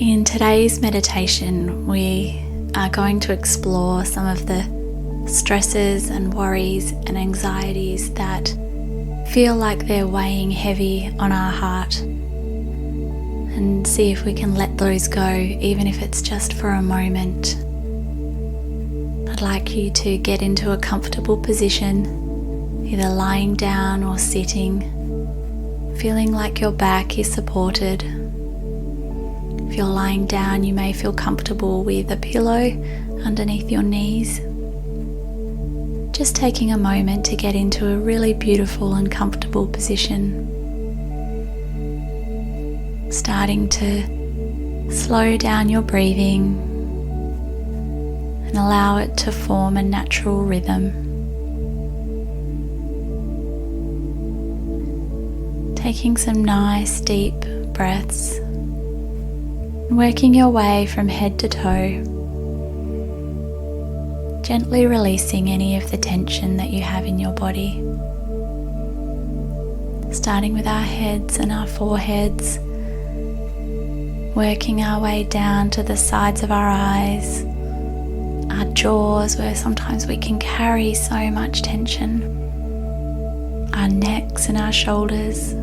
In today's meditation, we are going to explore some of the stresses and worries and anxieties that feel like they're weighing heavy on our heart, and see if we can let those go, even if it's just for a moment. I'd like you to get into a comfortable position, either lying down or sitting, feeling like your back is supported. If you're lying down, you may feel comfortable with a pillow underneath your knees. Just taking a moment to get into a really beautiful and comfortable position. Starting to slow down your breathing and allow it to form a natural rhythm. Taking some nice deep breaths. Working your way from head to toe, gently releasing any of the tension that you have in your body. Starting with our heads and our foreheads, working our way down to the sides of our eyes, our jaws, where sometimes we can carry so much tension, our necks and our shoulders.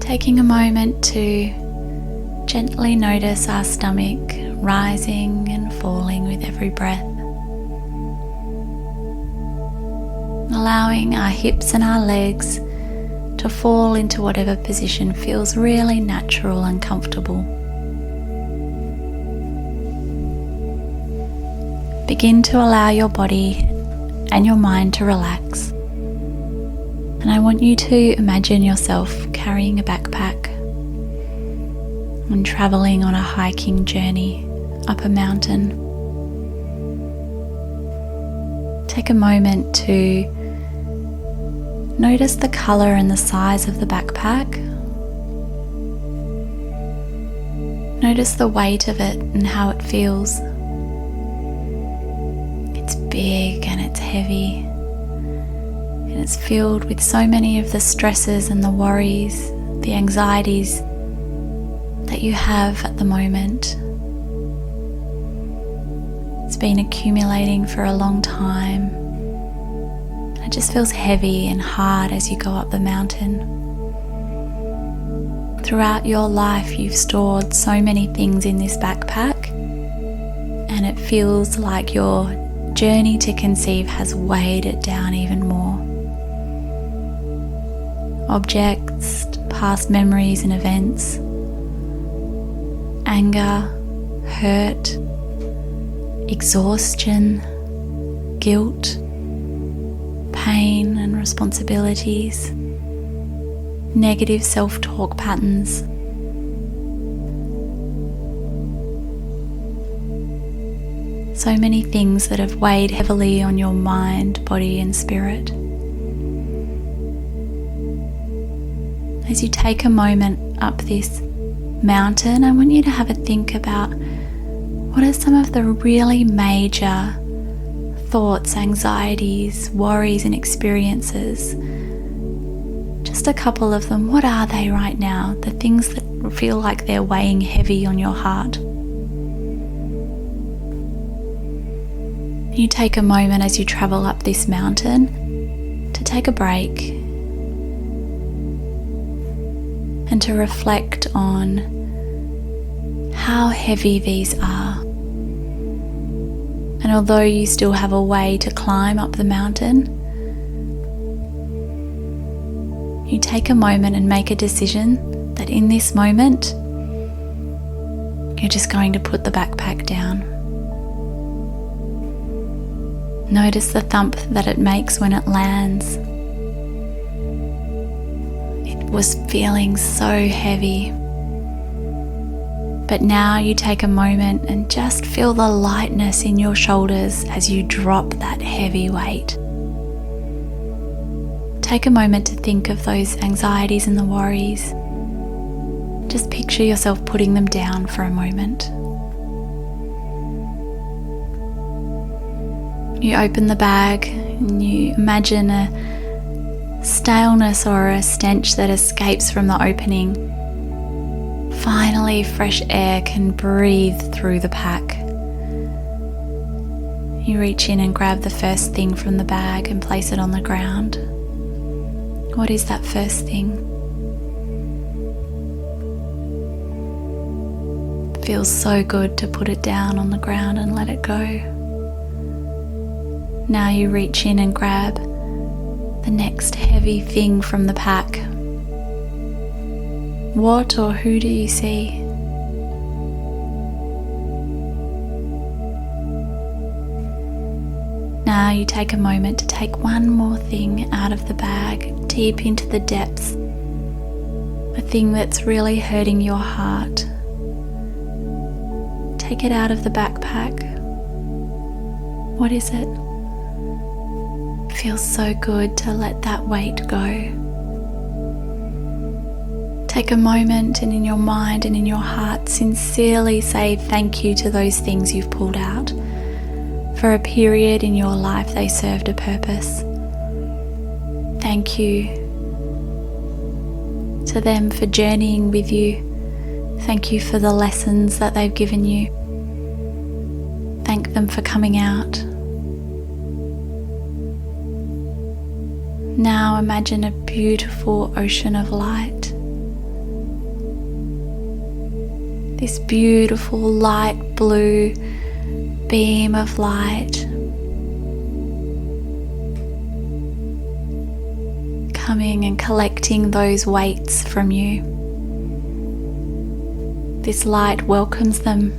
Taking a moment to gently notice our stomach rising and falling with every breath. Allowing our hips and our legs to fall into whatever position feels really natural and comfortable. Begin to allow your body and your mind to relax. And I want you to imagine yourself carrying a backpack and traveling on a hiking journey up a mountain. Take a moment to notice the color and the size of the backpack. Notice the weight of it and how it feels. It's big and it's heavy. And it's filled with so many of the stresses and the worries, the anxieties that you have at the moment. It's been accumulating for a long time. It just feels heavy and hard as you go up the mountain. Throughout your life, you've stored so many things in this backpack, and it feels like your journey to conceive has weighed it down even more. Objects, past memories and events, anger, hurt, exhaustion, guilt, pain and responsibilities, negative self-talk patterns. So many things that have weighed heavily on your mind, body and spirit. As you take a moment up this mountain, I want you to have a think about what are some of the really major thoughts, anxieties, worries and experiences. Just a couple of them. What are they right now? The things that feel like they're weighing heavy on your heart. You take a moment as you travel up this mountain to take a break and to reflect on how heavy these are. And although you still have a way to climb up the mountain, you take a moment and make a decision that in this moment, you're just going to put the backpack down. Notice the thump that it makes when it lands. It was feeling so heavy. But now you take a moment and just feel the lightness in your shoulders as you drop that heavy weight. Take a moment to think of those anxieties and the worries. Just picture yourself putting them down for a moment. You open the bag and you imagine a staleness or a stench that escapes from the opening. Finally, fresh air can breathe through the pack. You reach in and grab the first thing from the bag and place it on the ground. What is that first thing? It feels so good to put it down on the ground and let it go. Now you reach in and grab the next heavy thing from the pack. What or who do you see? Now you take a moment to take one more thing out of the bag, deep into the depths. A thing that's really hurting your heart. Take it out of the backpack. What is it? It feels so good to let that weight go. Take a moment and in your mind and in your heart sincerely say thank you to those things you've pulled out. For a period in your life they served a purpose. Thank you to them for journeying with you. Thank you for the lessons that they've given you. Thank them for coming out. Now imagine a beautiful ocean of light. This beautiful light blue beam of light coming and collecting those weights from you. This light welcomes them.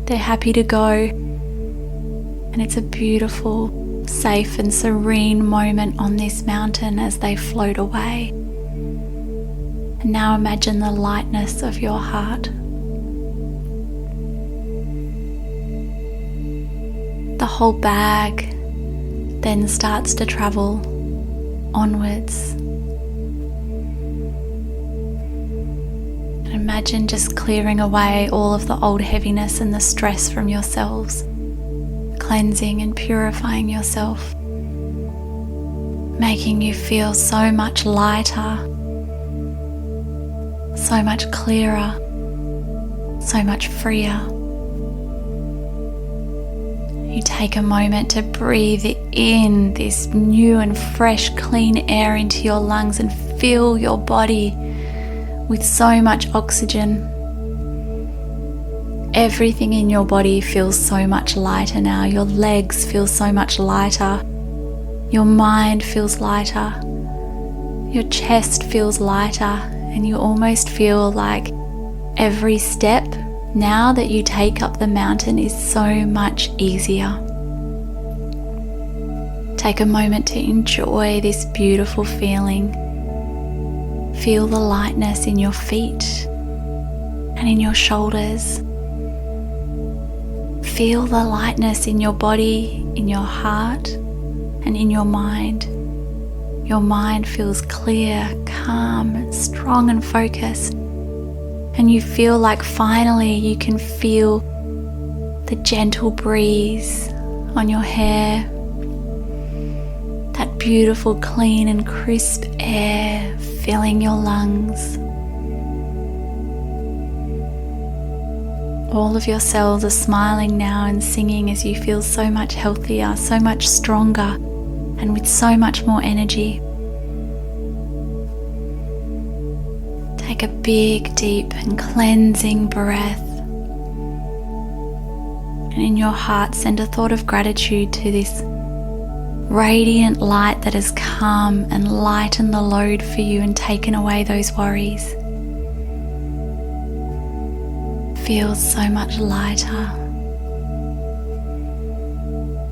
They're happy to go, and it's a beautiful, safe and serene moment on this mountain as they float away. And now imagine the lightness of your heart. The whole bag then starts to travel onwards. And imagine just clearing away all of the old heaviness and the stress from yourselves, cleansing and purifying yourself, making you feel so much lighter, so much clearer, so much freer. You take a moment to breathe in this new and fresh, clean air into your lungs and fill your body with so much oxygen. Everything in your body feels so much lighter now. Your legs feel so much lighter. Your mind feels lighter. Your chest feels lighter, and you almost feel like every step now that you take up the mountain is so much easier. Take a moment to enjoy this beautiful feeling. Feel the lightness in your feet and in your shoulders. Feel the lightness in your body, in your heart, and in your mind. Your mind feels clear, calm, strong and focused. And you feel like finally you can feel the gentle breeze on your hair, that beautiful clean and crisp air filling your lungs. All of your cells are smiling now and singing as you feel so much healthier, so much stronger, and with so much more energy. Take a big, deep and cleansing breath. And in your heart, send a thought of gratitude to this radiant light that has come and lightened the load for you and taken away those worries. Feels so much lighter.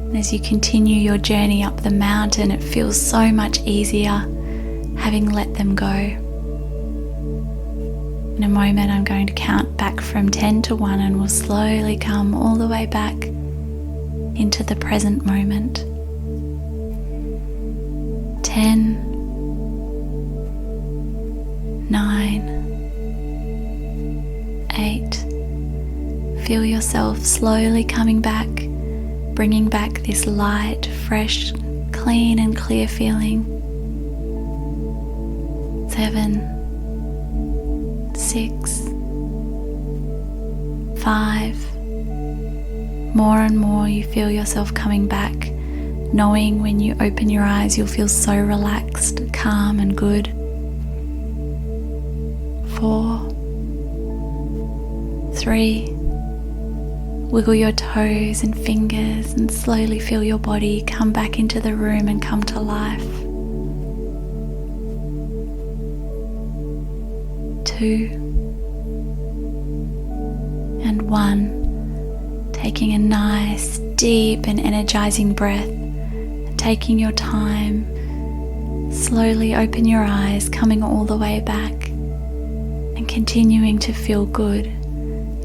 And as you continue your journey up the mountain, it feels so much easier having let them go. In a moment, I'm going to count back from 10 to 1 and we'll slowly come all the way back into the present moment. 10, 9, 8. Feel yourself slowly coming back, bringing back this light, fresh, clean and clear feeling. 7, 6, 5. More and more you feel yourself coming back, knowing when you open your eyes you'll feel so relaxed, calm and good. 4, 3. Wiggle your toes and fingers and slowly feel your body come back into the room and come to life. 2 and 1. Taking a nice, deep and energizing breath, taking your time. Slowly open your eyes, coming all the way back and continuing to feel good,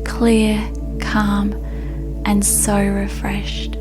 clear, calm and so refreshed.